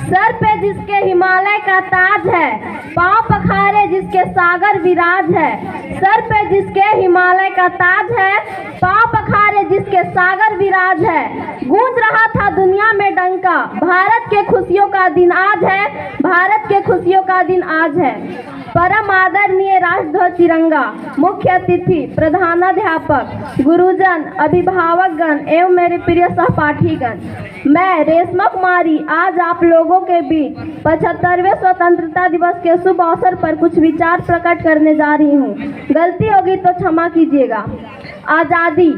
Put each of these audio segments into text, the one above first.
Sir पे जिसके हिमालय का ताज है, पांव पखारे जिसके सागर विराज है। सर पे जिसके हिमालय का ताज है, पांव पखारे जिसके सागर विराज है। गूंज रहा था दुनिया में डंका, भारत के खुशियों का दिन आज है, भारत के खुशियों का दिन आज है। परम आदरणीय राष्ट्रध्वज तिरंगा, मुख्य अतिथि, प्रधानाध्यापक, गुरुजन, अभिभावकगण एवं मेरे प्रिय सहपाठीगण, मैं रेशमा कुमारी आज आप लोगों के बीच 75वें स्वतंत्रता दिवस के शुभ अवसर पर कुछ विचार प्रकट करने जा रही हूँ। गलती होगी तो क्षमा कीजिएगा। आज़ादी,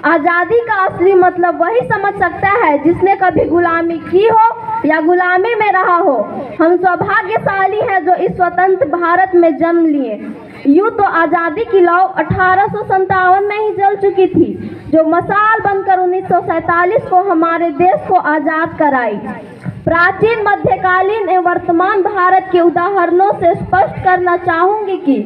आज़ादी का असली मतलब वही समझ सकता है जिसने कभी गुलामी की हो या गुलामी में रहा हो। हम सौभाग्यशाली हैं जो इस स्वतंत्र भारत में जन्म लिए। यूँ तो आज़ादी की लौ 1857 में ही जल चुकी थी, जो मशाल बनकर 1947 को हमारे देश को आज़ाद कराई। प्राचीन, मध्यकालीन एवं वर्तमान भारत के उदाहरणों से स्पष्ट करना चाहूंगी कि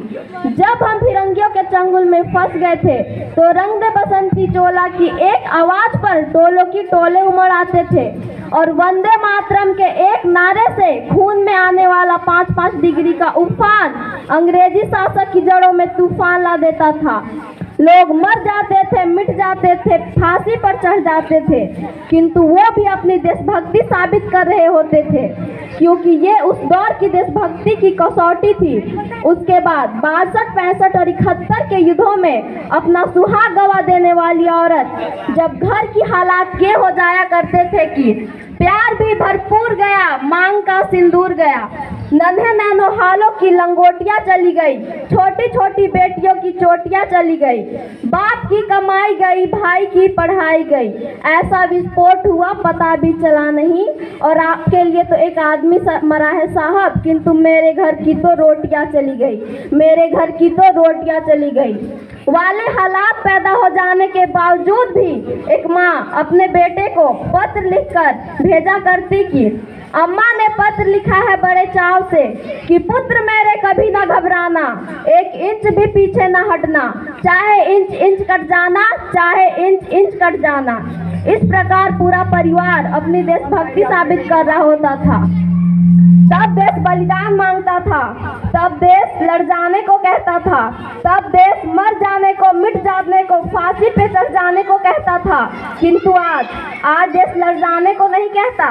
जब हम फिरंगियों के चंगुल में फंस गए थे तो रंग दे बसंती चोला की एक आवाज पर टोलों की टोले उमड़ आते थे और वंदे मातरम के एक नारे से खून में आने वाला 5-5 डिग्री का उफान अंग्रेजी शासक की जड़ों में तूफान ला देता था। लोग मर जाते थे, मिट जाते थे, फांसी पर चढ़ जाते थे, किंतु वो भी अपनी देशभक्ति साबित कर रहे होते थे, क्योंकि ये उस दौर की देशभक्ति की कसौटी थी। उसके बाद 62, 65 और 71 के युद्धों में अपना सुहाग गवा देने वाली औरत जब घर की हालात ये हो जाया करते थे कि प्यार भी भरपूर गया, मांग का सिंदूर गया, नन्हे नैनोहालों की लंगोटियां चली गई, छोटी छोटी बेटियों की चोटियां चली गई, बाप की कमाई गई, भाई की पढ़ाई गई। ऐसा विस्फोट हुआ पता भी चला नहीं। और आपके लिए तो एक आदमी मरा है साहब, किंतु मेरे घर की तो रोटियां चली गई, मेरे घर की तो रोटियां चली गई। वाले हालात पैदा हो जाने के बावजूद भी एक माँ अपने बेटे को पत्र लिखकर भेजा करती कि अम्मा ने पत्र लिखा है बड़े चाव से कि पुत्र मेरे कभी ना घबराना, 1 इंच भी पीछे ना हटना, चाहे इंच इंच कट जाना, चाहे इंच इंच कट जाना। इस प्रकार पूरा परिवार अपनी देशभक्ति साबित कर रहा होता था। तब देश बलिदान मांगता था, तब देश लड़ जाने को कहता था, तब देश मर जाने को, मिट जाने को, फांसी पे चढ़ जाने को कहता था। किंतु आज देश लड़ जाने को नहीं कहता,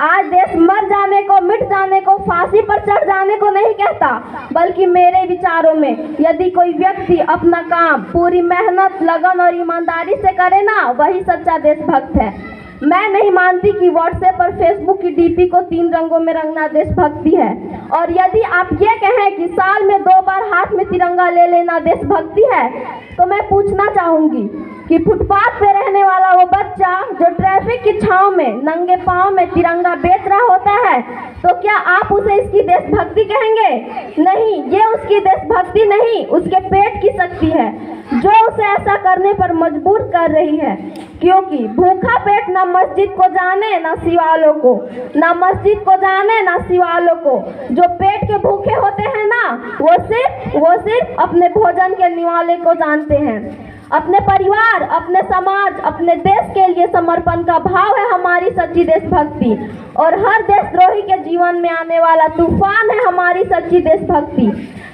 आज देश मर जाने को, मिट जाने को, फांसी पर चढ़ जाने को नहीं कहता, बल्कि मेरे विचारों में यदि कोई व्यक्ति अपना काम पूरी मेहनत, लगन और ईमानदारी से करे ना, वही सच्चा देशभक्त है। मैं नहीं मानती कि व्हाट्सएप और फेसबुक की डीपी को 3 रंगों में रंगना देशभक्ति है। और यदि आप ये कहें कि साल में 2 बार हाथ में तिरंगा ले लेना देशभक्ति है, तो मैं पूछना चाहूँगी कि फुटपाथ पे रहने वाला वो बच्चा जो ट्रैफिक की छांव में नंगे पांव में तिरंगा बेच रहा होता है, तो क्या आप उसे इसकी देशभक्ति कहेंगे? नहीं, ये उसकी देशभक्ति नहीं, उसके पेट की शक्ति है जो उसे ऐसा करने पर मजबूर कर रही है। क्योंकि भूखा पेट ना मस्जिद को जाने ना शिवालों को, ना मस्जिद को जाने ना शिवालों को। जो पेट के भूखे होते हैं ना, वो सिर्फ अपने भोजन के निवाले को जानते हैं। अपने परिवार, अपने समाज, अपने देश के लिए समर्पण का भाव है हमारी सच्ची देशभक्ति। और हर देशद्रोही के जीवन में आने वाला तूफान है हमारी सच्ची देशभक्ति,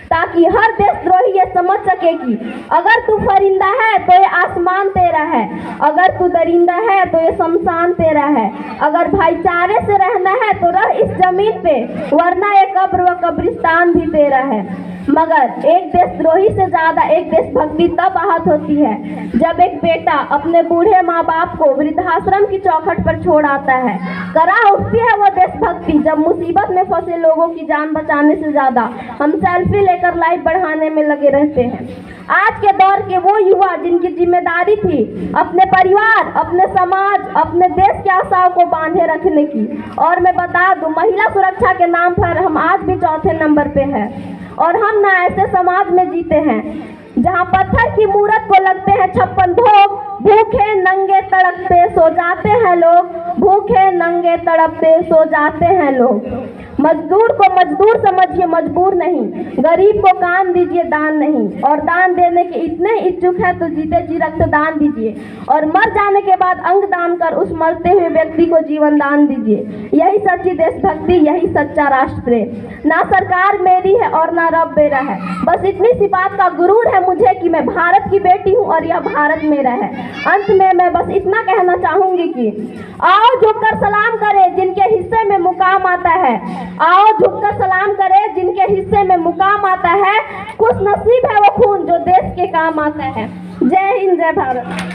ताकि हर देशद्रोही ये समझ सके कि अगर तू परिंदा है तो ये आसमान तेरा है, अगर तू दरिंदा है तो ये शमशान तेरा है, अगर भाईचारे से रहना है तो रह इस जमीन पे, वरना ये कब्र व कब्रिस्तान भी तेरा है। मगर एक देशद्रोही से ज्यादा एक देशभक्ति तब आहत होती है जब एक बेटा अपने बूढ़े माँ बाप को वृद्धाश्रम की चौखट पर छोड़ आता है। करा उठती है वो देशभक्ति जब मुसीबत में फंसे लोगों की जान बचाने से ज्यादा हम सेल्फी लेकर लाइफ बढ़ाने में लगे रहते हैं। आज के दौर के वो युवा जिनकी जिम्मेदारी थी अपने परिवार, अपने समाज, अपने देश के आशाओं को बांधे रखने की। और मैं बता दूं, महिला सुरक्षा के नाम पर हम आज भी 4थे नंबर पे हैं। और हम ना ऐसे समाज में जीते हैं जहाँ पत्थर की मूरत को लगते हैं 56 भोग भूखे नंगे तड़पते सो जाते हैं लोग, भूखे नंगे तड़पते सो जाते हैं लोग। मजदूर को मजदूर समझिए, मजबूर नहीं। गरीब को काम दीजिए, दान नहीं। और दान देने के इतने इच्छुक है तो जीते जी रक्तदान दीजिए, और मर जाने के बाद अंग दान कर उस मरते हुए व्यक्ति को जीवन दान दीजिए। यही सच्ची देशभक्ति, यही सच्चा राष्ट्र प्रेम। ना सरकार मेरी है और ना रब मेरा है, बस इतनी सी बात का गुरूर है मुझे कि मैं भारत की बेटी हूँ और यह भारत मेरा है। अंत में मैं बस इतना कहना चाहूंगी कि आओ झुककर सलाम करें जिनके हिस्से में मुकाम आता है, आओ झुककर सलाम करें जिनके हिस्से में मुकाम आता है। खुश नसीब है वो खून जो देश के काम आता है। जय हिंद, जय भारत।